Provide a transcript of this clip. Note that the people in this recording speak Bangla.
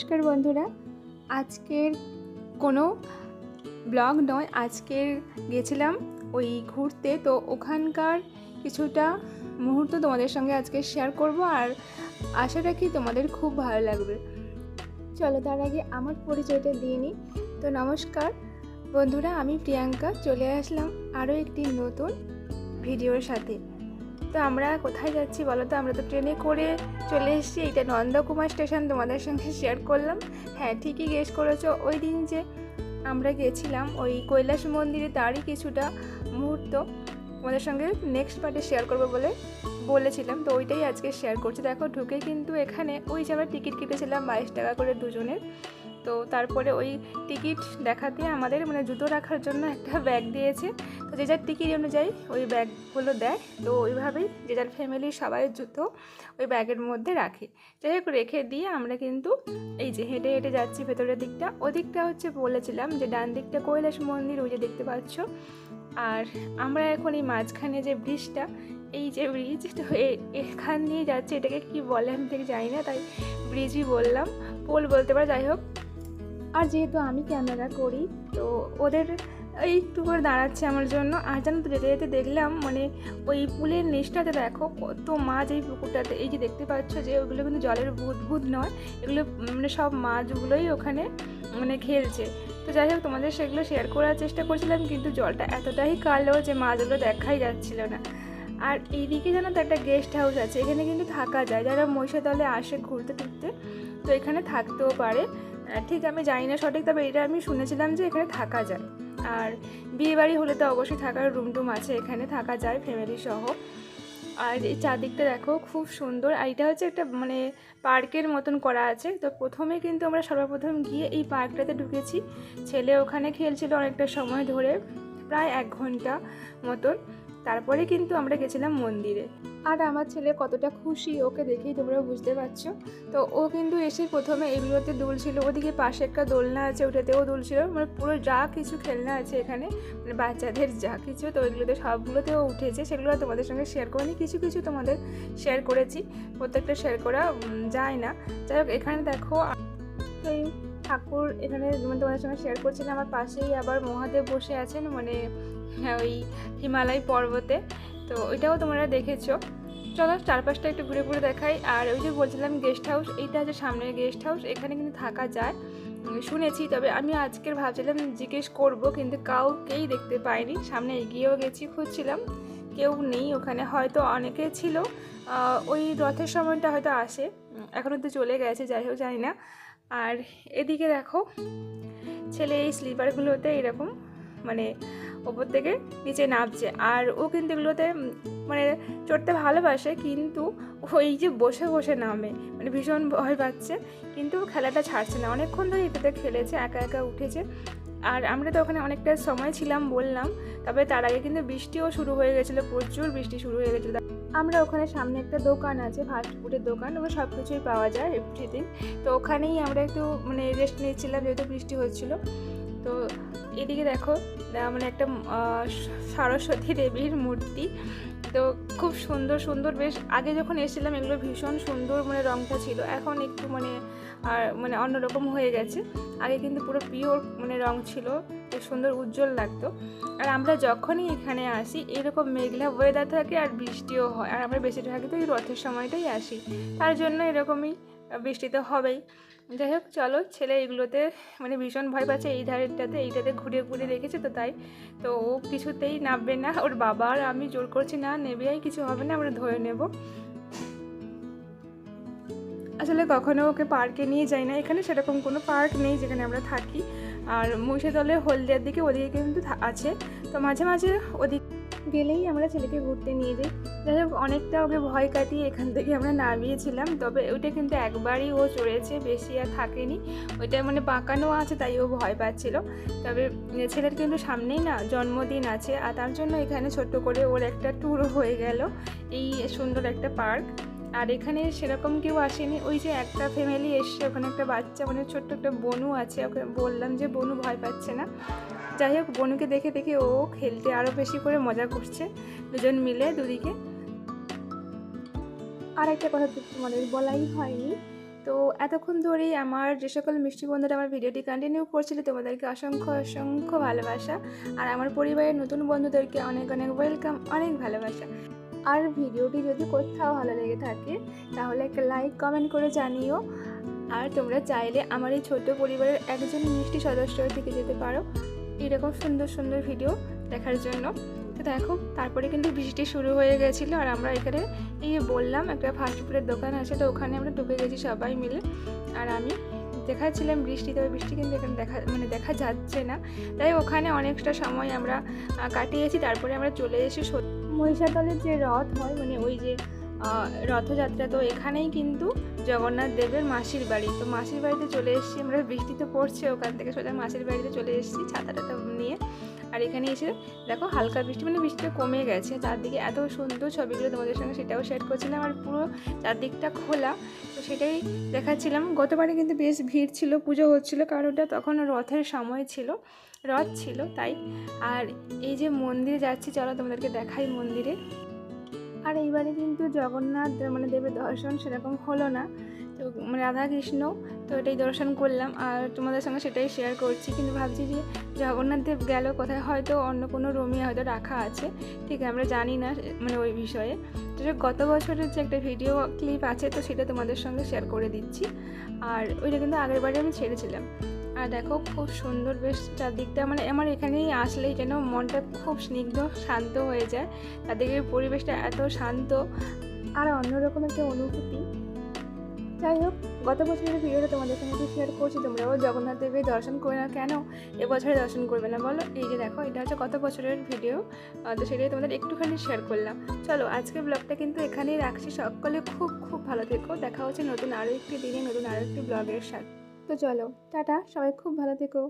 নমস্কার বন্ধুরা, আজকের কোনো ব্লগ নয়, আজকের গেছিলাম ওই ঘুরতে, তো ওখানকার কিছুটা মুহূর্ত তোমাদের সঙ্গে আজকে শেয়ার করব আর আশা রাখি তোমাদের খুব ভালো লাগবে। চলো তার আগে আমার পরিচয়টা দিয়ে নিই। তো নমস্কার বন্ধুরা, আমি প্রিয়াঙ্কা, চলে আসলাম আরও একটি নতুন ভিডিওর সাথে। তো আমরা কোথায় যাচ্ছি বলো তো? আমরা তো ট্রেনে করে চলে এসেছি, এইটা নন্দকুমার স্টেশন তোমাদের সঙ্গে শেয়ার করলাম। হ্যাঁ, ঠিকই গেস করেছো, ওই দিন যে আমরা গেছিলাম ওই কৈলাস মন্দিরে, তারই কিছুটা মুহূর্ত তোমাদের সঙ্গে নেক্সট পার্টে শেয়ার করবো বলেছিলাম, তো ওইটাই আজকে শেয়ার করছি। দেখো, ঢুকে কিন্তু এখানে ওই যে আমরা টিকিট কেটেছিলাম 22 টাকা করে দুজনের। তো তারপরে ওই টিকিট দেখাতে আমাদের জুতো রাখার জন্য একটা ব্যাগ দিয়েছে, তো যে যার টিকিট অনুযায়ী ওই ব্যাগগুলো দেয়। তো ওইভাবেই যে যার ফ্যামিলির সবাই জুতো ওই ব্যাগের মধ্যে রাখে। যাই হোক, রেখে দিয়ে আমরা কিন্তু এই যে হেঁটে হেঁটে যাচ্ছি ভেতরের দিকটা। ওদিকটা হচ্ছে বলেছিলাম যে ডান দিকটা কৈলাস মন্দির, ওই যে দেখতে পাচ্ছ। আর আমরা এখন এই মাঝখানে যে ব্রিজটা, এই যে ব্রিজ, তো এখান দিয়ে যাচ্ছে, এটাকে কি বলে আমি ঠিক জানি না, তাই ব্রিজই বললাম, পোল বলতে পারে। যাই হোক, আর যেহেতু আমি ক্যামেরা করি তো ওদের একটু করে দাঁড়াচ্ছে আমার জন্য। আর জানো তো, যেতে যেতে দেখলাম ওই পুলের নিচটাতে দেখো কত মাছ এই পুকুরটাতে। এই যে দেখতে পাচ্ছ যে ওগুলো কিন্তু জলের বুদবুদ নয়, এগুলো সব মাছগুলোই ওখানে খেলছে। তো যাই হোক, তোমাদের সেগুলো শেয়ার করার চেষ্টা করছিলাম, কিন্তু জলটা এতটাই কালো যে মাছগুলো দেখাই যাচ্ছিল না। আর এইদিকে জানো তো একটা গেস্ট হাউস আছে, এখানে কিন্তু থাকা যায়, যারা মহিষাদলে আসে ঘুরতে টুরতে, তো এখানে থাকতেও পারে। ঠিক আমি জানি না সঠিক, তবে এটা আমি শুনেছিলাম যে এখানে থাকা যায়। আর বিয়েবাড়ি হলে তো অবশ্যই থাকার রুম টুম আছে, এখানে থাকা যায় ফ্যামিলি সহ। আর এই চারদিকটা দেখো খুব সুন্দর। আর এটা হচ্ছে একটা পার্কের মতন করা আছে। তো প্রথমে কিন্তু আমরা সর্বপ্রথম গিয়ে এই পার্কটাতে ঢুকেছি। ছেলে ওখানে খেলছিল অনেকটা সময় ধরে, প্রায় 1 ঘন্টা মতন। তারপরে কিন্তু আমরা গেছিলাম মন্দিরে। আর আমার ছেলে কতটা খুশি, ওকে দেখেই তোমরা বুঝতে পারছো। তো ও কিন্তু এসে প্রথমে এগুলোতে দুলছিল, ওদিকে পাশে একটা দোলনা আছে ওটাতেও দুলছিল, পুরো যা কিছু খেলনা আছে এখানে, বাচ্চাদের যা কিছু, তো ওইগুলোতে সবগুলোতেও উঠেছে। সেগুলো তোমাদের সঙ্গে শেয়ার করিনি, কিছু কিছু তোমাদের শেয়ার করেছি, প্রত্যেকটা শেয়ার করা যায় না। যাই হোক, এখানে দেখো এই ঠাকুর, এখানে তোমাদের সঙ্গে শেয়ার করছিলাম। আমার পাশেই আবার মহাদেব বসে আছেন, ওই হিমালয় পর্বতে, তো ওইটাও তোমরা দেখেছো। চলো চারপাশটা একটু ঘুরে ঘুরে দেখাই। আর ওই যে বলছিলাম গেস্ট হাউস, এইটা হচ্ছে সামনের গেস্ট হাউস, এখানে কিন্তু থাকা যায় শুনেছি। তবে আমি আজকের ভাবছিলাম জিজ্ঞেস করব, কিন্তু কাউকেই দেখতে পাইনি। সামনে এগিয়েও গেছি, খুঁজছিলাম, কেউ নেই ওখানে। হয়তো অনেকে ছিল, ওই রথের সময়টা হয়তো আসে, এখনও তো চলে গেছে, যাই হোক জানি না। আর এদিকে দেখো, ছেলে এই স্লিপারগুলোতে এরকম ওপর থেকে নিচে নামছে। আর ও কিন্তু এগুলোতে চড়তে ভালোবাসে, কিন্তু ওই যে বসে বসে নামে, ভীষণ ভয় পাচ্ছে, কিন্তু খেলাটা ছাড়ছে না। অনেকক্ষণ ধরে এটাতে খেলেছে, একা একা উঠেছে। আর আমরা তো ওখানে অনেকটা সময় ছিলাম বললাম, তবে তার আগে কিন্তু বৃষ্টিও শুরু হয়ে গেছিলো, প্রচুর বৃষ্টি শুরু হয়ে গেছিলো। আমরা ওখানে সামনে একটা দোকান আছে, ফাস্টফুডের দোকান, ওখানে সব কিছুই পাওয়া যায় এভরিথিং। তো ওখানেই আমরা একটু রেস্ট নিচ্ছিলাম, যেহেতু বৃষ্টি হচ্ছিলো। তো এদিকে দেখো একটা সরস্বতী দেবীর মূর্তি, তো খুব সুন্দর সুন্দর। বেশ আগে যখন এসেছিলাম এগুলো ভীষণ সুন্দর রঙটা ছিল, এখন একটু আর অন্যরকম হয়ে গেছে। আগে কিন্তু পুরো পিওর রঙ ছিল, বেশ সুন্দর উজ্জ্বল লাগতো। আর আমরা যখনই এখানে আসি এরকম মেঘলা ওয়েদার থাকে আর বৃষ্টিও হয়। আর আমরা বেশিরভাগই তো এই রথের সময়টাই আসি, তার জন্য এরকমই বৃষ্টি তো হবেই। যাই হোক, চলো, ছেলে এগুলোতে ভীষণ ভয় পাচ্ছে। এইটাতে ঘুরে ঘুরে রেখেছে, তো তাই তো ও কিছুতেই নামবে না। ওর বাবা আর আমি জোর করছি, না নেবেই, কিছু হবে না, আমরা ধরে নেব। আসলে কখনো ওকে পার্কে নিয়ে যাই না, এখানে সেরকম কোনো পার্ক নেই যেখানে আমরা থাকি। আর মহিষাদলে হলদিয়ার দিকে ওদিকে কিন্তু আছে, তো মাঝে মাঝে ওদিক গেলেই আমরা ছেলেকে ঘুরতে নিয়ে যাই। যাই হোক, অনেকটা ওকে ভয় কাটিয়ে এখান থেকে আমরা নামিয়েছিলাম। তবে ওইটা কিন্তু একবারই ও চড়েছে, বেশি আর থাকেনি। ওইটা বাঁকানো আছে, তাই ও ভয় পাচ্ছিল। তবে ছেলের কিন্তু সামনেই না জন্মদিন আছে, আর তার জন্য এখানে ছোট্ট করে ওর একটা ট্যুরও হয়ে গেল, এই সুন্দর একটা পার্ক। আর এখানে সেরকম কেউ আসেনি, ওই যে একটা ফ্যামিলি এসছে, ওখানে একটা বাচ্চা ছোট্ট একটা বনু আছে, ওকে বললাম যে বনু ভয় পাচ্ছে না। যাই হোক, বনুকে দেখে দেখে ও খেলতে আরও বেশি করে মজা করছে, দুজন মিলে দুদিকে। আর একটা কথা তো তোমাদের বলাই হয়নি, তো এতক্ষণ ধরেই আমার যে সকল মিষ্টি বন্ধুরা আমার ভিডিওটি কন্টিনিউ করছিল তোমাদেরকে অসংখ্য অসংখ্য ভালোবাসা, আর আমার পরিবারের নতুন বন্ধুদেরকে অনেক অনেক ওয়েলকাম, অনেক ভালোবাসা। আর ভিডিওটি যদি কোথাও ভালো লেগে থাকে তাহলে একটা লাইক কমেন্ট করে জানিও। আর তোমরা চাইলে আমার এই ছোট্ট পরিবারের একজন মিষ্টি সদস্য থেকে যেতে পারো এরকম সুন্দর সুন্দর ভিডিও দেখার জন্য। তো দেখো তারপরে কিন্তু বৃষ্টি শুরু হয়ে গেছিলো, আর আমরা এখানে এই বললাম একটা ফাস্টফুডের দোকান আছে, তো ওখানে আমরা ঢুকে গেছি সবাই মিলে। আর আমি দেখাচ্ছিলাম বৃষ্টি, তবে বৃষ্টি কিন্তু এখানে দেখা যাচ্ছে না। তাই ওখানে অনেকটা সময় আমরা কাটিয়েছি। তারপরে আমরা চলে এসেছি মহিষাদলের যে রথ হয়, মানে ওই যে রথযাত্রা, তো এখানেই কিন্তু জগন্নাথ দেবের মাসির বাড়ি। তো মাসির বাড়িতে চলে এসেছি আমরা, বৃষ্টি তো পড়ছে, ওখান থেকে সোজা মাসির বাড়িতে চলে এসেছি ছাতা টাতা নিয়ে। আর এখানে এসে দেখো হালকা বৃষ্টি, মানে বৃষ্টিটা কমে গেছে, চারদিকে এত সুন্দর ছবিগুলো তোমাদের সঙ্গে সেটাও শেয়ার করছিলাম। আর পুরো চারদিকটা খোলা, তো সেটাই দেখাচ্ছিলাম। গতবারে কিন্তু বেশ ভিড় ছিল, পুজো হচ্ছিলো, কারণ ওটা তখন রথের সময় ছিল, রথ ছিল তাই। আর এই যে মন্দিরে যাচ্ছি, চলো তোমাদেরকে দেখাই মন্দিরে। আর এইবারে কিন্তু জগন্নাথ মানে দেবের দর্শন সেরকম হলো না, তো মানে রাধা কৃষ্ণ, তো এটাই দর্শন করলাম আর তোমাদের সঙ্গে সেটাই শেয়ার করছি। কিন্তু ভাবছি যে জগন্নাথ দেব গেল কোথায়, হয়তো অন্য কোনো রুমে হয়তো রাখা আছে, ঠিক আমরা জানি না মানে ওই বিষয়ে। তো গত বছরের যে একটা ভিডিও ক্লিপ আছে, তো সেটা তোমাদের সঙ্গে শেয়ার করে দিচ্ছি। আর ওইটা কিন্তু আগের বারে আমি ছেড়েছিলাম। আর দেখো খুব সুন্দর বেশ চারদিকটা, মানে আমার এখানেই আসলেই যেন মনটা খুব স্নিগ্ধ শান্ত হয়ে যায়। চারদিকে পরিবেশটা এত শান্ত আর অন্যরকম একটা অনুভূতি। যাই হোক, গত বছরের ভিডিওটা তোমাদের সঙ্গে একটু শেয়ার করছি, তোমরাও জগন্নাথ দেবের দর্শন করে না কেন এবছরে দর্শন করবে না বলো। এই যে দেখো এটা হচ্ছে গত বছরের ভিডিও, তো সেটাই তোমাদের একটুখানি শেয়ার করলাম। চলো আজকের ব্লগটা কিন্তু এখানেই রাখছি। সকলে খুব খুব ভালো থেকো, দেখা হচ্ছে নতুন আরও একটি দিনে নতুন আরও একটি ব্লগের সাথে। তো চলো টাটা, সবাই খুব ভালো থেকো।